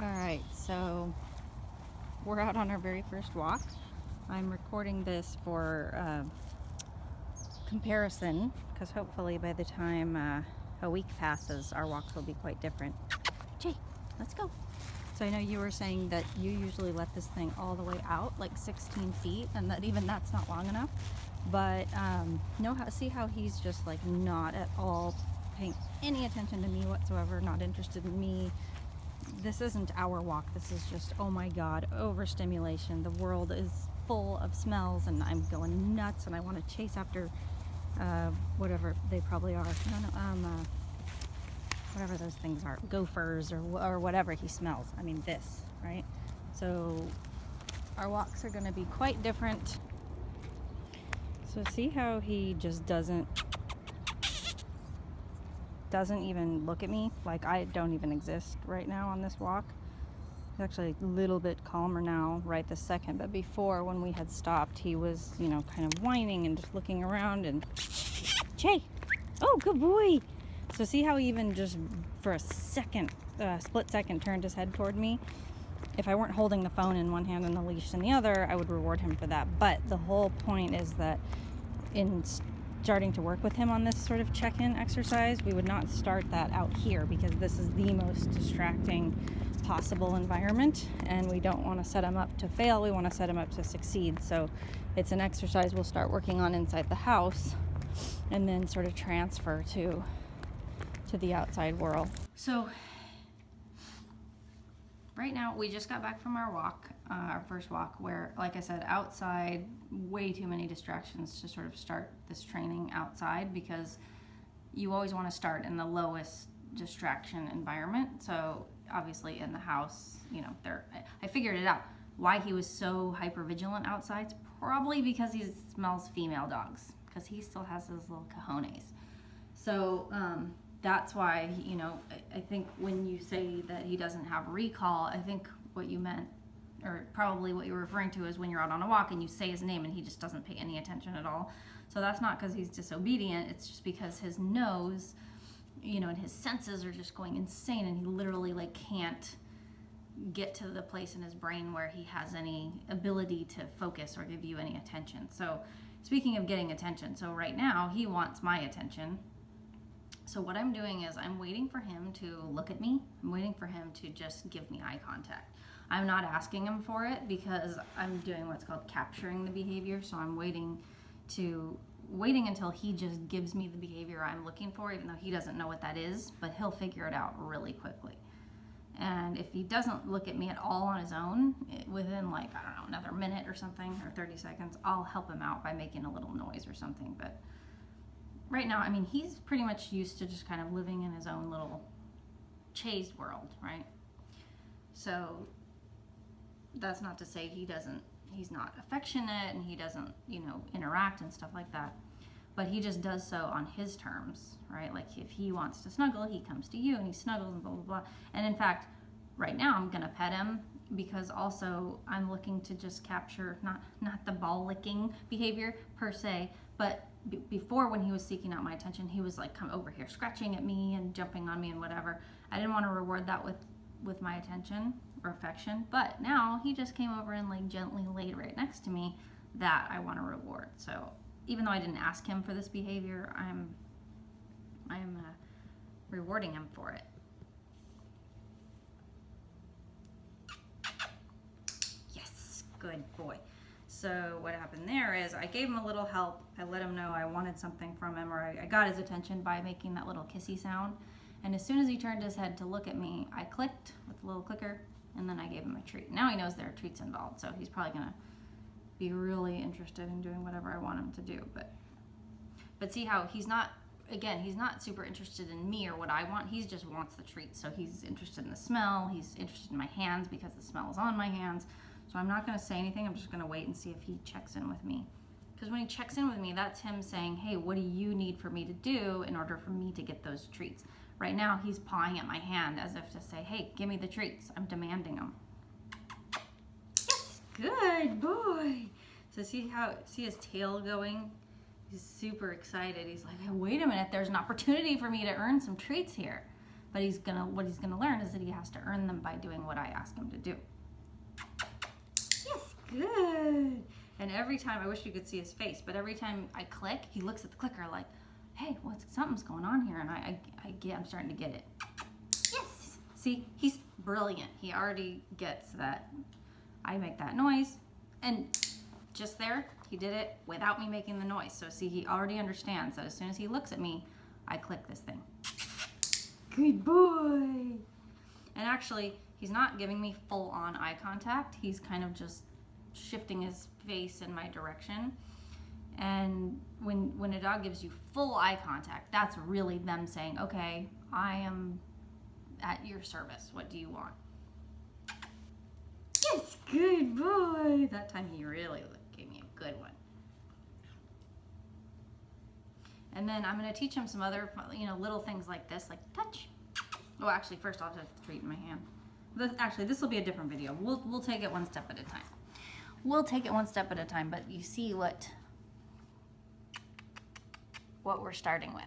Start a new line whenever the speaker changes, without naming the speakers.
Alright, so we're out on our very first walk. I'm recording this for comparison because hopefully by the time a week passes, our walks will be quite different. Jay, let's go. So I know you were saying that you usually let this thing all the way out, like 16 feet, and that even that's not long enough. But see how he's just like not at all paying any attention to me whatsoever, not interested in me. This isn't our walk. This is just, oh my God, overstimulation. The world is full of smells and I'm going nuts and I want to chase after whatever they probably are. Whatever those things are, gophers or whatever he smells. I mean this, right? So our walks are going to be quite different. So see how he just doesn't even look at me, like I don't even exist right now on this walk. He's actually a little bit calmer now right this second, but before when we had stopped he was, kind of whining and just looking around and Che, oh good boy. So see how he even just for a second, split second turned his head toward me. If I weren't holding the phone in one hand and the leash in the other, I would reward him for that. But the whole point is that in starting to work with him on this sort of check-in exercise, we would not start that out here because this is the most distracting possible environment and we don't want to set him up to fail. We want to set him up to succeed. So it's an exercise we'll start working on inside the house and then sort of transfer to the outside world. So right now we just got back from our walk, our first walk, where, like I said, outside, way too many distractions to sort of start this training outside because you always want to start in the lowest distraction environment. So obviously in the house, I figured it out. Why he was so hyper vigilant outside is probably because he smells female dogs, because he still has his little cojones. So that's why, I think when you say that he doesn't have recall, I think what you meant, or probably what you're referring to, is when you're out on a walk and you say his name and he just doesn't pay any attention at all. So that's not because he's disobedient, it's just because his nose, and his senses are just going insane and he literally can't get to the place in his brain where he has any ability to focus or give you any attention. So speaking of getting attention, so right now he wants my attention. So what I'm doing is I'm waiting for him to look at me. I'm waiting for him to just give me eye contact. I'm not asking him for it because I'm doing what's called capturing the behavior. So I'm waiting until he just gives me the behavior I'm looking for, even though he doesn't know what that is, but he'll figure it out really quickly. And if he doesn't look at me at all on his own, within another minute or something, or 30 seconds, I'll help him out by making a little noise or something. But right now, he's pretty much used to just kind of living in his own little Che's world, right? So that's not to say he's not affectionate and he doesn't, interact and stuff like that. But he just does so on his terms, right? Like if he wants to snuggle, he comes to you and he snuggles and blah, blah, blah. And in fact, right now I'm gonna pet him because also I'm looking to just capture, not the ball licking behavior per se, but before, when he was seeking out my attention, he was come over here scratching at me and jumping on me and whatever. I didn't want to reward that with my attention or affection, but now he just came over and gently laid right next to me. That I want to reward. So even though I didn't ask him for this behavior, I'm rewarding him for it. Yes, good boy. So what happened there is I gave him a little help. I let him know I wanted something from him, or I got his attention by making that little kissy sound. And as soon as he turned his head to look at me, I clicked with the little clicker, and then I gave him a treat. Now he knows there are treats involved, so he's probably gonna be really interested in doing whatever I want him to do. But see how he's not super interested in me or what I want. He just wants the treat. So he's interested in the smell. He's interested in my hands because the smell is on my hands. So I'm not going to say anything. I'm just going to wait and see if he checks in with me. Because when he checks in with me, that's him saying, hey, what do you need for me to do in order for me to get those treats? Right now, he's pawing at my hand as if to say, hey, give me the treats. I'm demanding them. Yes, good boy. So see his tail going? He's super excited. He's like, hey, wait a minute, there's an opportunity for me to earn some treats here. But what he's gonna learn is that he has to earn them by doing what I ask him to do. Yes, good. And every time, I wish you could see his face, but every time I click, he looks at the clicker like, hey, something's going on here, and I'm starting to get it. Yes. See, he's brilliant. He already gets that I make that noise, and just there, he did it without me making the noise. So see, he already understands that as soon as he looks at me, I click this thing. Good boy. And actually, he's not giving me full-on eye contact. He's kind of just shifting his face in my direction. And when a dog gives you full eye contact, that's really them saying, okay, I am at your service. What do you want? Yes, good boy. That time he really gave me a good one. And then I'm going to teach him some other, little things like this, like touch. Oh, actually, first I'll have the treat in my hand. This will be a different video. We'll take it one step at a time. We'll take it one step at a time, but you see what we're starting with.